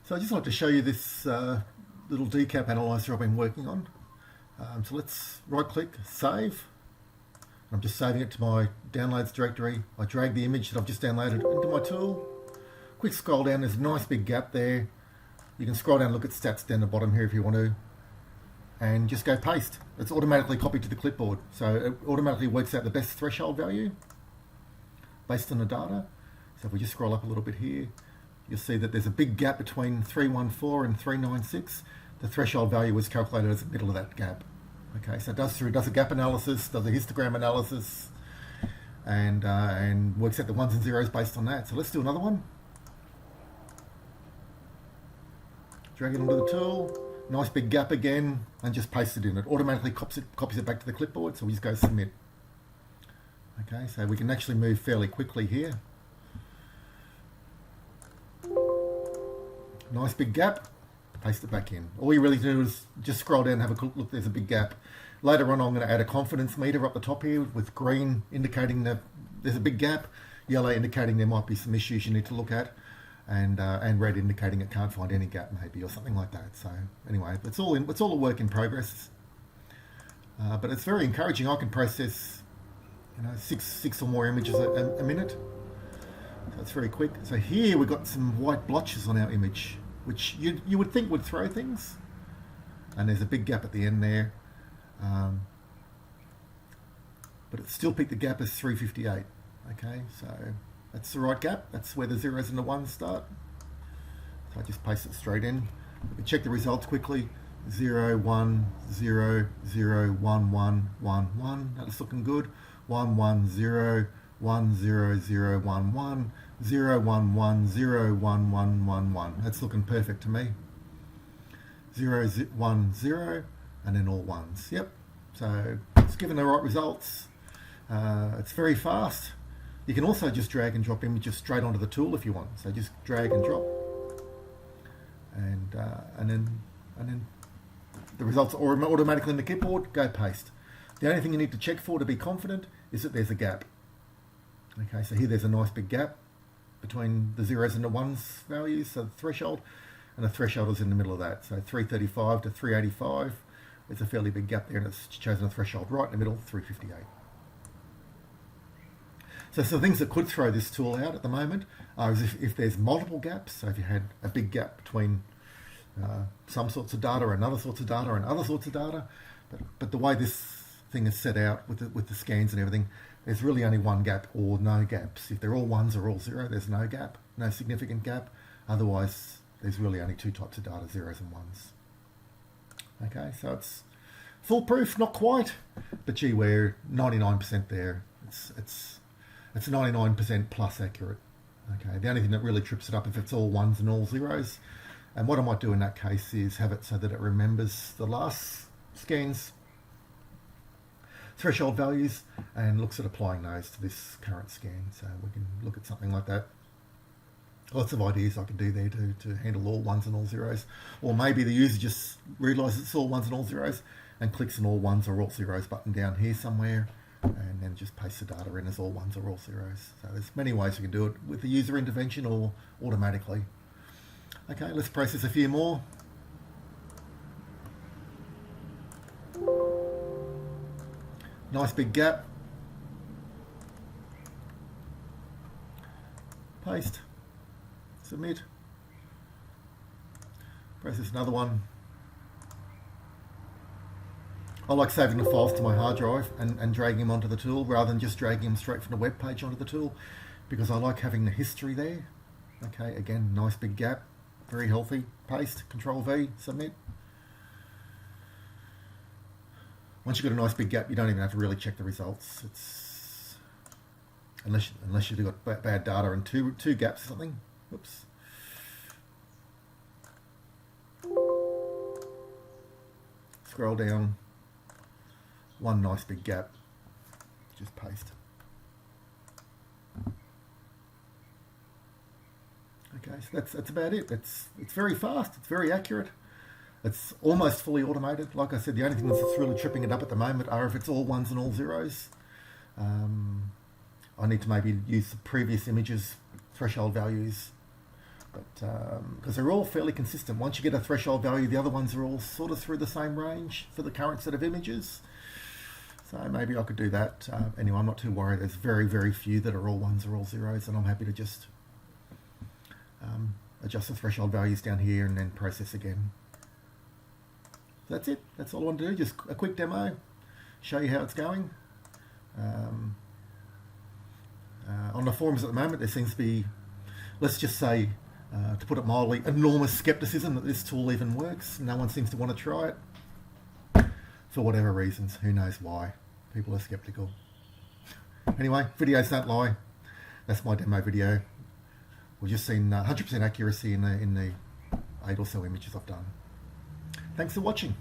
So I just like to show you this little decap analyzer I've been working on. So let's right click, save. I'm just saving it to my downloads directory. I drag the image that I've just downloaded into my tool. Quick scroll down, there's a nice big gap there. You can scroll down and look at stats down the bottom here if you want to. And just go paste. It's automatically copied to the clipboard. So it automatically works out the best threshold value based on the data. So if we just scroll up a little bit here, you'll see that there's a big gap between 314 and 396. The threshold value was calculated as the middle of that gap. Okay, so it does a gap analysis, does a histogram analysis, and works out the ones and zeros based on that. So let's do another one. Drag it onto the tool, nice big gap again, and just paste it in. It automatically copies it back to the clipboard, so we just go submit. Okay, so we can actually move fairly quickly here. Nice big gap, paste it back in. All you really do is just scroll down and have a quick look, there's a big gap. Later on I'm going to add a confidence meter up the top here with green indicating that there's a big gap, yellow indicating there might be some issues you need to look at, and red indicating it can't find any gap maybe, or something like that. So anyway, it's all a work in progress. But it's very encouraging. I can process, you know, six or more images a minute. So it's very quick. So here we've got some white blotches on our image, which you would think would throw things. And there's a big gap at the end there. But it still picked the gap as 358. Okay, so that's the right gap. That's where the zeros and the ones start. So I just paste it straight in. We can check the results quickly. 0, 1, 0, 0, 1, 1, 1, 1. That's looking good. 1, 1, 0, 1, 0, 0, 1, 1, 0, 1, 1, 0, 1, 1, 1, 1. That's looking perfect to me. 0, 1, 0, and then all ones. Yep. So it's given the right results. It's very fast. You can also just drag and drop images straight onto the tool if you want. So just drag and drop, and then the results are automatically in the clipboard. Go paste. The only thing you need to check for to be confident is that there's a gap. Okay, so here there's a nice big gap between the zeros and the ones values, so the threshold, and the threshold is in the middle of that. So 335 to 385, there's a fairly big gap there, and it's chosen a threshold right in the middle, 358. So some things that could throw this tool out at the moment are if there's multiple gaps. So if you had a big gap between some sorts of data and other sorts of data and other sorts of data, but the way this thing is set out with the scans and everything, there's really only one gap or no gaps. If they're all ones or all zero, there's no gap, no significant gap. Otherwise, there's really only two types of data, zeros and ones. Okay, so it's foolproof, not quite, but gee, we're 99% there. It's 99% plus accurate. Okay, the only thing that really trips it up if it's all ones and all zeros. And what I might do in that case is have it so that it remembers the last scan's threshold values and looks at applying those to this current scan. So we can look at something like that. Lots of ideas I could do there to handle all ones and all zeros. Or maybe the user just realises it's all ones and all zeros and clicks an all ones or all zeros button down here somewhere, and then just paste the data in as all ones or all zeros. So there's many ways you can do it with the user intervention or automatically. Okay, let's process a few more. Nice big gap. Paste. Submit. Process another one. I like saving the files to my hard drive and dragging them onto the tool rather than just dragging them straight from the web page onto the tool, because I like having the history there. Okay, again, nice big gap, very healthy. Paste, Control V, submit. Once you've got a nice big gap, you don't even have to really check the results. It's unless you've got bad data and two gaps or something. Oops. Scroll down. One nice big gap. Just paste. Okay, so that's about it. It's very fast. It's very accurate. It's almost fully automated. Like I said, the only thing that's really tripping it up at the moment are if it's all ones and all zeros. I need to maybe use the previous images, threshold values, but because they're all fairly consistent. Once you get a threshold value, the other ones are all sort of through the same range for the current set of images. So maybe I could do that. Anyway, I'm not too worried. There's very, very few that are all ones or all zeros, and I'm happy to just adjust the threshold values down here and then process again. So that's it. That's all I want to do. Just a quick demo, show you how it's going. On the forums at the moment, there seems to be, let's just say, to put it mildly, enormous skepticism that this tool even works. No one seems to want to try it. For whatever reasons, who knows why. People are skeptical. Anyway, videos don't lie. That's my demo video. We've just seen 100% accuracy in the 8 or so images I've done. Thanks for watching.